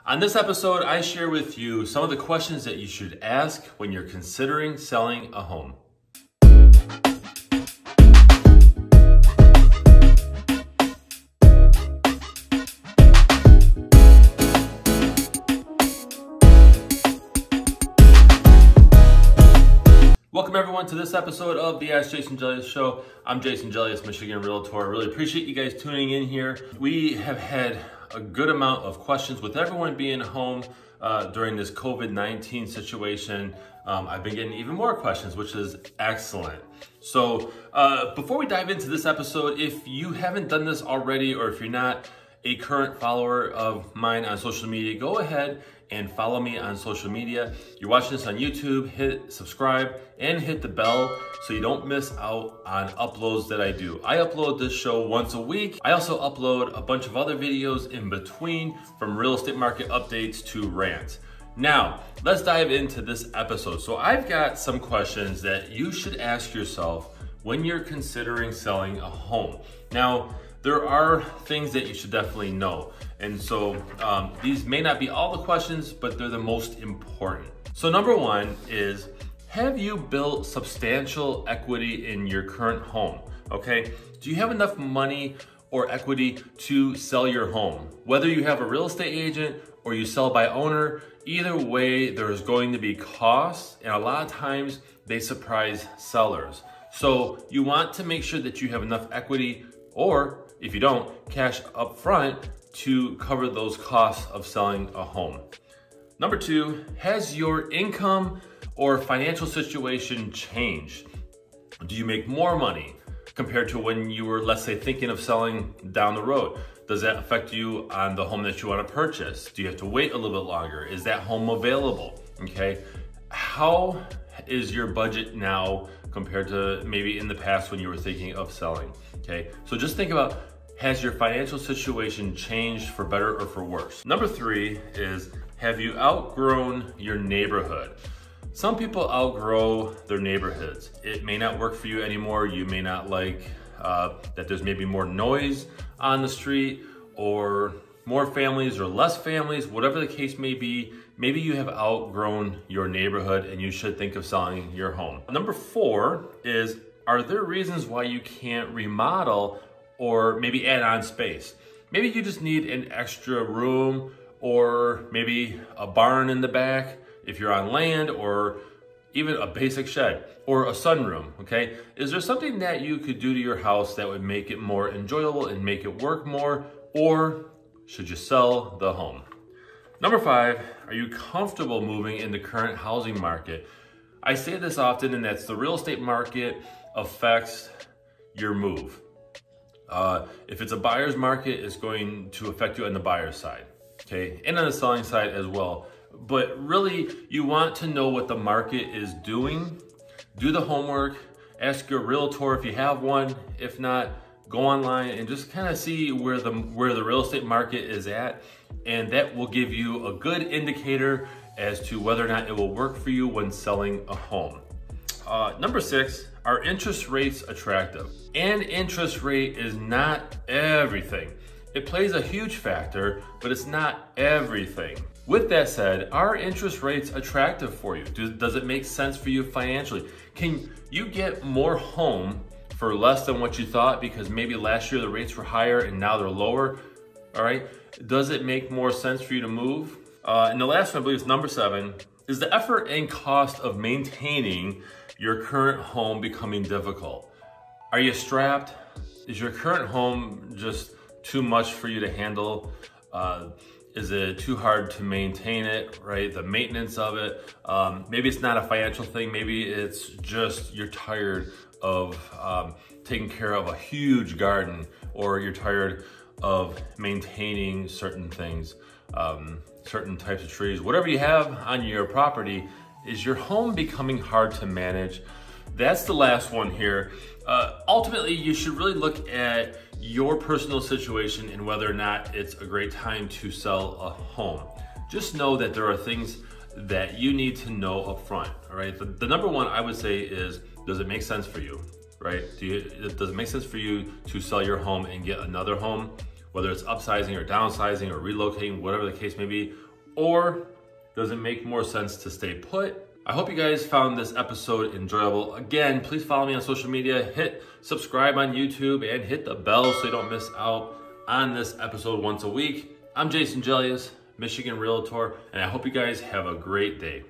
On this episode, I share with you some of the questions that you should ask when you're considering selling a home. Welcome everyone to this episode of the Ask Jason Gelios show. I'm Jason Gelios, Michigan Realtor. I really appreciate you guys tuning in here. We have had a good amount of questions with everyone being home during this COVID-19 situation. I've been getting even more questions, which is excellent. So before we dive into this episode, if you haven't done this already, or if you're not a current follower of mine on social media, go ahead and follow me on social media. You're watching this on YouTube, hit subscribe and hit the bell so you don't miss out on uploads that I do. I upload this show once a week. I also upload a bunch of other videos in between, from real estate market updates to rants. Now, let's dive into this episode. So I've got some questions that you should ask yourself when you're considering selling a home. Now, there are things that you should definitely know. And so these may not be all the questions, but they're the most important. So number one is, have you built substantial equity in your current home? Okay, do you have enough money or equity to sell your home? Whether you have a real estate agent or you sell by owner, either way, there's going to be costs, and a lot of times they surprise sellers. So you want to make sure that you have enough equity, or if you don't, cash up front to cover those costs of selling a home. Number two, has your income or financial situation changed? Do you make more money compared to when you were, let's say, thinking of selling down the road? Does that affect you on the home that you want to purchase? Do you have to wait a little bit longer? Is that home available? Okay. How is your budget now compared to maybe in the past when you were thinking of selling? Okay. So just think about, has your financial situation changed for better or for worse? Number three is, have you outgrown your neighborhood? Some people outgrow their neighborhoods. It may not work for you anymore. You may not like that there's maybe more noise on the street, or more families or less families, whatever the case may be. Maybe you have outgrown your neighborhood and you should think of selling your home. Number four is, are there reasons why you can't remodel or maybe add on space? Maybe you just need an extra room, or maybe a barn in the back if you're on land, or even a basic shed or a sunroom, okay? Is there something that you could do to your house that would make it more enjoyable and make it work more, or should you sell the home? Number five, are you comfortable moving in the current housing market? I say this often, and that's the real estate market affects your move. If it's a buyer's market, it's going to affect you on the buyer's side, okay? And on the selling side as well. But really, you want to know what the market is doing. Do the homework, ask your realtor if you have one. If not, go online and just kind of see where the real estate market is at. And that will give you a good indicator as to whether or not it will work for you when selling a home. Number six, are interest rates attractive? And interest rate is not everything. It plays a huge factor, but it's not everything. With that said, are interest rates attractive for you? Does it make sense for you financially? Can you get more home for less than what you thought because maybe last year the rates were higher and now they're lower? All right. Does it make more sense for you to move? And the last one, I believe, is number seven. Is the effort and cost of maintaining your current home becoming difficult? Are you strapped? Is your current home just too much for you to handle? Is it too hard to maintain it, right? The maintenance of it. Maybe it's not a financial thing. Maybe it's just you're tired of taking care of a huge garden, or you're tired of maintaining certain things, certain types of trees. Whatever you have on your property, is your home becoming hard to manage? That's the last one here. Ultimately, you should really look at your personal situation and whether or not it's a great time to sell a home. Just know that there are things that you need to know up front, all right? The number one I would say is, does it make sense for you, right? Does it make sense for you to sell your home and get another home, whether it's upsizing or downsizing or relocating, whatever the case may be, or does it make more sense to stay put? I hope you guys found this episode enjoyable. Again, please follow me on social media, hit subscribe on YouTube, and hit the bell so you don't miss out on this episode once a week. I'm Jason Gelios, Michigan Realtor, and I hope you guys have a great day.